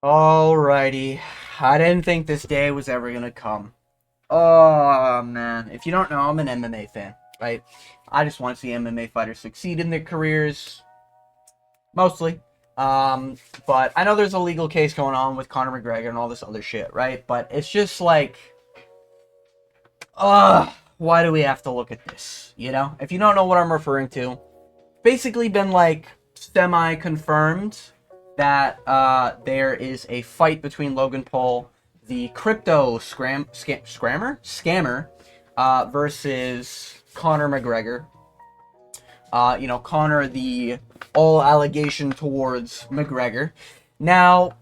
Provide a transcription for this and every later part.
Alrighty. I didn't think this day was ever gonna come. Oh man. If you don't know, I'm an MMA fan, right? I just want to see MMA fighters succeed in their careers. Mostly. Um, but I know there's a legal case going on with Conor McGregor and all this other shit, right? But it's just like, why do we have to look at this? You know? If you don't know what I'm referring to, basically been like semi-confirmed that there is a fight between Logan Paul, the crypto scammer, versus Conor McGregor. Conor, the all allegation towards McGregor. Now,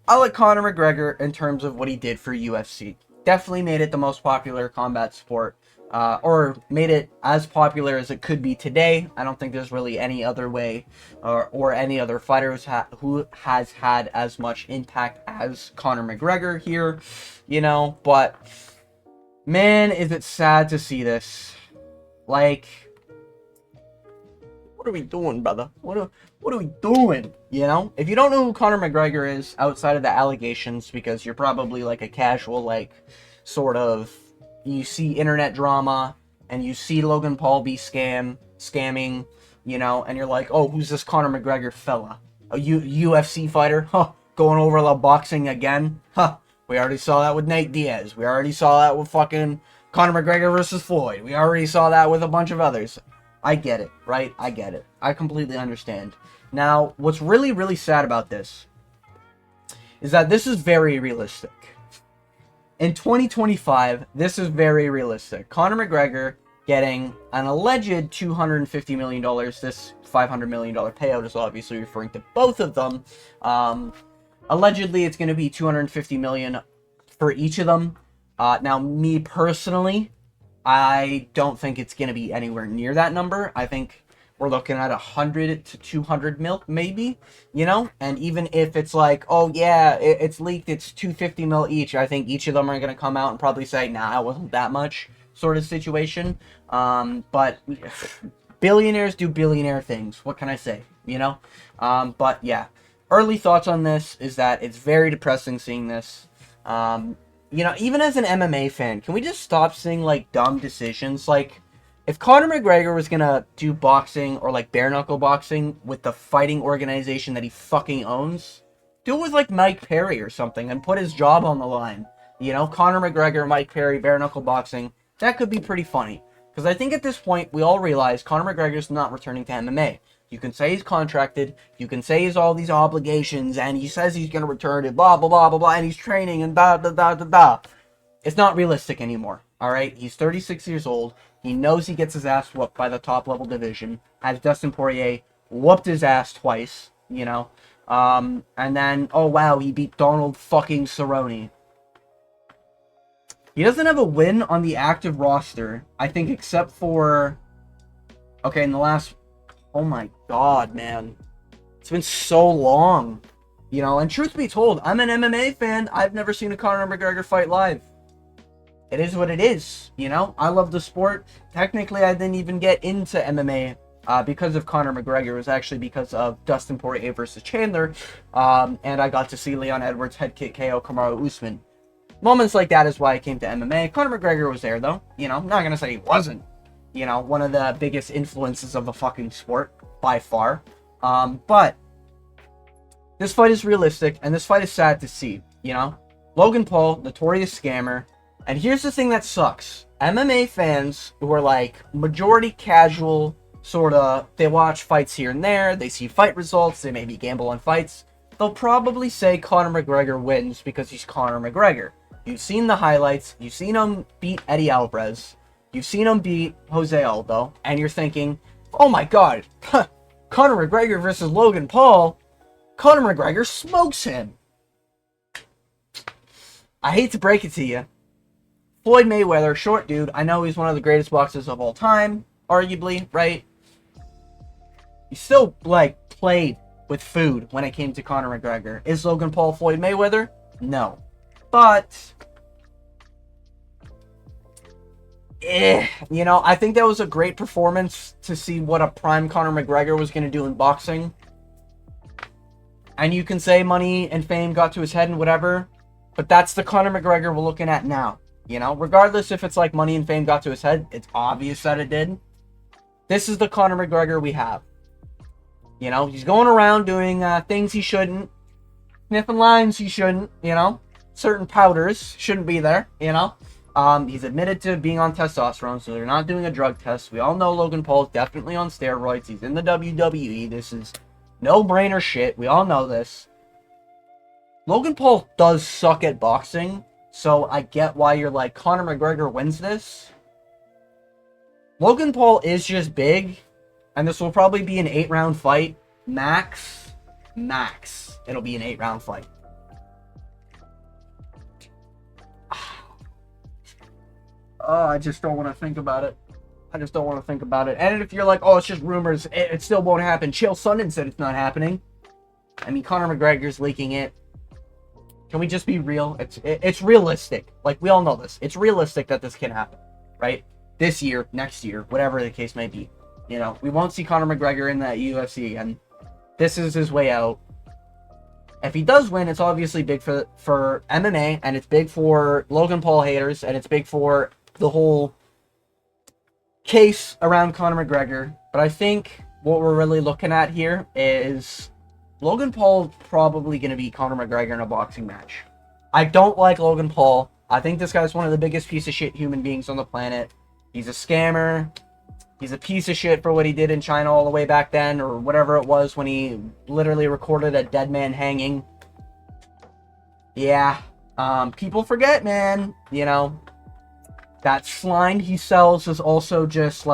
I like Conor McGregor in terms of what he did for UFC. Definitely made it the most popular combat sport, or made it as popular as it could be today. I don't think there's really any other way, or any other fighter who has had as much impact as Conor McGregor here, But man, is it sad to see this. Like, what are we doing, brother? What are we doing? If you don't know who Conor McGregor is outside of the allegations, because you're probably like a casual, like, sort of, you see internet drama and you see Logan Paul be scamming, and you're like, oh, who's this Conor McGregor fella? A UFC fighter? Huh? Going over the boxing again? Huh? We already saw that with Nate Diaz. We already saw that with fucking Conor McGregor versus Floyd. We already saw that with a bunch of others. I get it, right? I get it. I completely understand. Now, what's really, really sad about this is that this is very realistic. In 2025, this is very realistic. Conor McGregor getting an alleged $250 million. This $500 million payout is obviously referring to both of them. Allegedly, it's going to be $250 million for each of them. Now, me personally, I don't think it's going to be anywhere near that number. I think we're looking at 100 to 200 mil, maybe, And even if it's like, oh yeah, it's leaked, it's 250 mil each, I think each of them are going to come out and probably say, nah, it wasn't that much, sort of situation. But billionaires do billionaire things. What can I say, But yeah, early thoughts on this is that it's very depressing seeing this. Even as an MMA fan, can we just stop seeing, like, dumb decisions? Like, if Conor McGregor was gonna do boxing or, like, bare-knuckle boxing with the fighting organization that he fucking owns, do it with, like, Mike Perry or something and put his job on the line. Conor McGregor, Mike Perry, bare-knuckle boxing. That could be pretty funny. Because I think at this point, we all realize Conor McGregor's not returning to MMA. You can say he's contracted, you can say he's all these obligations, and he says he's going to return and blah, blah, blah, blah, blah, and he's training and da, da, da, da, da. It's not realistic anymore, alright? He's 36 years old. He knows he gets his ass whooped by the top-level division. As Dustin Poirier whooped his ass twice, And then, oh wow, he beat Donald fucking Cerrone. He doesn't have a win on the active roster, I think, except for... Okay, in the last... Oh my god, man. It's been so long. And truth be told, I'm an MMA fan. I've never seen a Conor McGregor fight live. It is what it is, I love the sport. Technically, I didn't even get into MMA because of Conor McGregor. It was actually because of Dustin Poirier versus Chandler. And I got to see Leon Edwards head kick KO Kamaru Usman. Moments like that is why I came to MMA. Conor McGregor was there, though. I'm not going to say he wasn't. One of the biggest influences of the fucking sport, by far. But this fight is realistic, and this fight is sad to see, Logan Paul, notorious scammer. And here's the thing that sucks. MMA fans who are, like, majority casual, sorta, they watch fights here and there, they see fight results, they maybe gamble on fights. They'll probably say Conor McGregor wins because he's Conor McGregor. You've seen the highlights, you've seen him beat Eddie Alvarez. You've seen him beat Jose Aldo, and you're thinking, oh my god, Conor McGregor versus Logan Paul, Conor McGregor smokes him. I hate to break it to you. Floyd Mayweather, short dude, I know he's one of the greatest boxers of all time, arguably, right? He still, like, played with food when it came to Conor McGregor. Is Logan Paul Floyd Mayweather? No. But... I think that was a great performance to see what a prime Conor McGregor was going to do in boxing. And you can say money and fame got to his head and whatever, but that's the Conor McGregor we're looking at now. You know, regardless if it's like money and fame got to his head, it's obvious that it did. This is the Conor McGregor we have. You know, he's going around doing things he shouldn't, sniffing lines he shouldn't, you know, certain powders shouldn't be there, you know. He's admitted to being on testosterone, so they're not doing a drug test. We all know Logan Paul is definitely on steroids. He's in the WWE. This is no-brainer shit. We all know this. Logan Paul does suck at boxing, so I get why you're like, Conor McGregor wins this. Logan Paul is just big, and this will probably be an 8-round fight. Max. It'll be an 8-round fight. Oh, I just don't want to think about it. And if you're like, oh, it's just rumors, it still won't happen. Chael Sonnen said it's not happening. I mean, Conor McGregor's leaking it. Can we just be real? It's realistic. Like, we all know this. It's realistic that this can happen, right? This year, next year, whatever the case may be. You know, we won't see Conor McGregor in that UFC again. This is his way out. If he does win, it's obviously big for MMA, and it's big for Logan Paul haters, and it's big for the whole case around Conor McGregor. But I think what we're really looking at here is Logan Paul probably going to beat Conor McGregor in a boxing match. I don't like Logan Paul. I think this guy's one of the biggest piece of shit human beings on the planet. He's a scammer. He's a piece of shit for what he did in China all the way back then, or whatever it was when he literally recorded a dead man hanging. Yeah, people forget, man. You know, that slime he sells is also just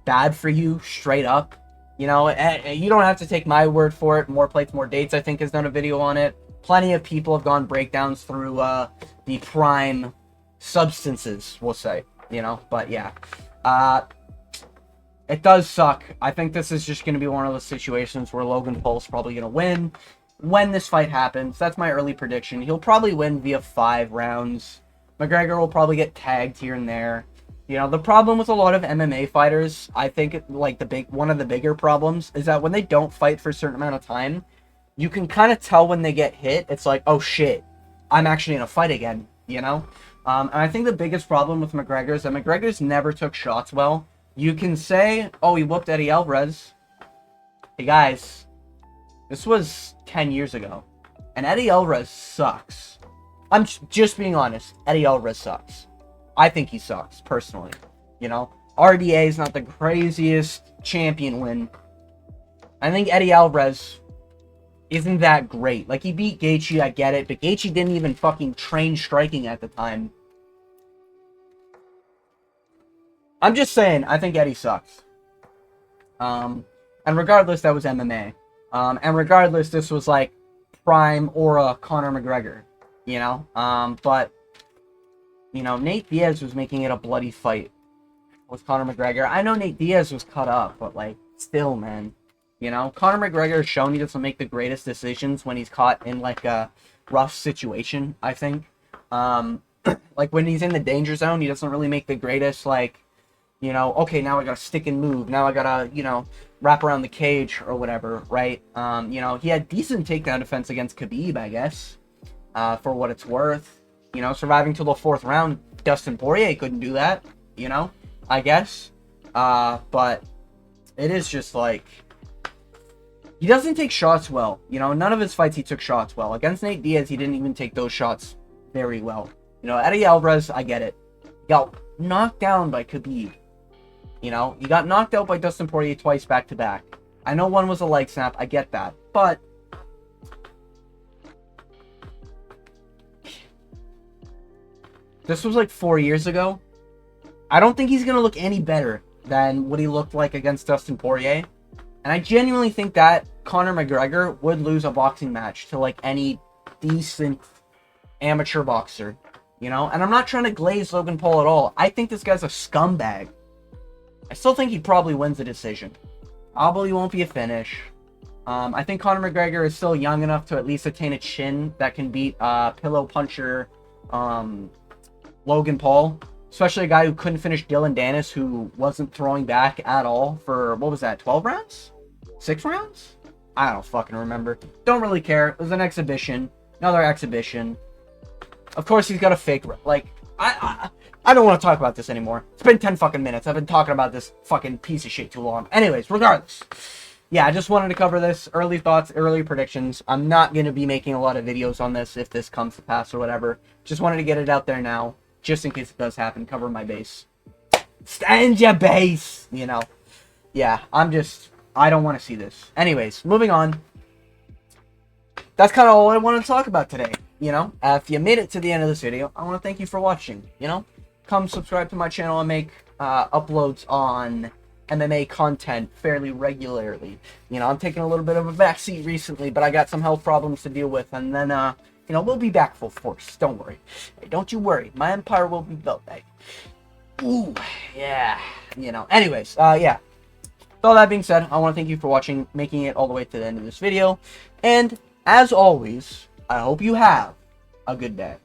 bad for you, straight up. You know, you don't have to take my word for it. More Plates, More Dates, I think, has done a video on it. Plenty of people have gone breakdowns through the prime substances, we'll say. You know, but yeah. It does suck. I think this is just going to be one of those situations where Logan Paul's probably going to win when this fight happens. That's my early prediction. He'll probably win via 5 rounds. McGregor will probably get tagged here and there. You know, the problem with a lot of MMA fighters, I think, like, one of the bigger problems is that when they don't fight for a certain amount of time, you can kind of tell when they get hit. It's like, oh shit, I'm actually in a fight again, you know? And I think the biggest problem with McGregor is that McGregor's never took shots well. You can say, oh, he whooped Eddie Alvarez. Hey guys, this was 10 years ago. And Eddie Alvarez sucks. I'm just being honest. Eddie Alvarez sucks. I think he sucks, personally. You know, RDA is not the craziest champion win. I think Eddie Alvarez isn't that great. Like, he beat Gaethje, I get it, but Gaethje didn't even fucking train striking at the time. I'm just saying, I think Eddie sucks. And regardless, that was MMA. And regardless, this was like prime aura Conor McGregor, you know? But, you know, Nate Diaz was making it a bloody fight with Conor McGregor. I know Nate Diaz was cut up, but, like, still, man. You know, Conor McGregor has shown he doesn't make the greatest decisions when he's caught in, like, a rough situation, I think. Like, when he's in the danger zone, he doesn't really make the greatest, like, you know, okay, now I gotta stick and move. Now I gotta, you know, wrap around the cage or whatever, right? You know, he had decent takedown defense against Khabib, I guess, for what it's worth. You know, surviving till the 4th round, Dustin Poirier couldn't do that, you know, I guess. But it is just like, he doesn't take shots well. You know, none of his fights he took shots well. Against Nate Diaz, he didn't even take those shots very well. You know, Eddie Alvarez, I get it. He got knocked down by Khabib. You know, he got knocked out by Dustin Poirier twice back-to-back. I know one was a leg snap, I get that. But this was like 4 years ago. I don't think he's going to look any better than what he looked like against Dustin Poirier. And I genuinely think that Conor McGregor would lose a boxing match to, like, any decent amateur boxer. You know? And I'm not trying to glaze Logan Paul at all. I think this guy's a scumbag. I still think he probably wins the decision. Probably won't be a finish. I think Conor McGregor is still young enough to at least attain a chin that can beat pillow puncher Logan Paul. Especially a guy who couldn't finish Dylan Dennis, who wasn't throwing back at all for, what was that, 12 rounds? 6 rounds? I don't fucking remember. Don't really care. It was an exhibition. Another exhibition. Of course he's got a fake, like, I don't want to talk about this anymore. It's been 10 fucking minutes. I've been talking about this fucking piece of shit too long. Anyways, regardless. Yeah, I just wanted to cover this. Early thoughts, early predictions. I'm not going to be making a lot of videos on this if this comes to pass or whatever. Just wanted to get it out there now. Just in case it does happen. Cover my base. Stand your base! You know. Yeah, I don't want to see this. Anyways, moving on. That's kind of all I want to talk about today. You know, if you made it to the end of this video, I want to thank you for watching. You know, come subscribe to my channel. I make uploads on MMA content fairly regularly. You know, I'm taking a little bit of a backseat recently, but I got some health problems to deal with, and then you know, we'll be back full force. Don't worry. Hey, don't you worry. My empire will be built. Hey. Ooh, yeah. You know. Anyways, yeah. With all that being said, I want to thank you for watching, making it all the way to the end of this video, and as always, I hope you have a good day.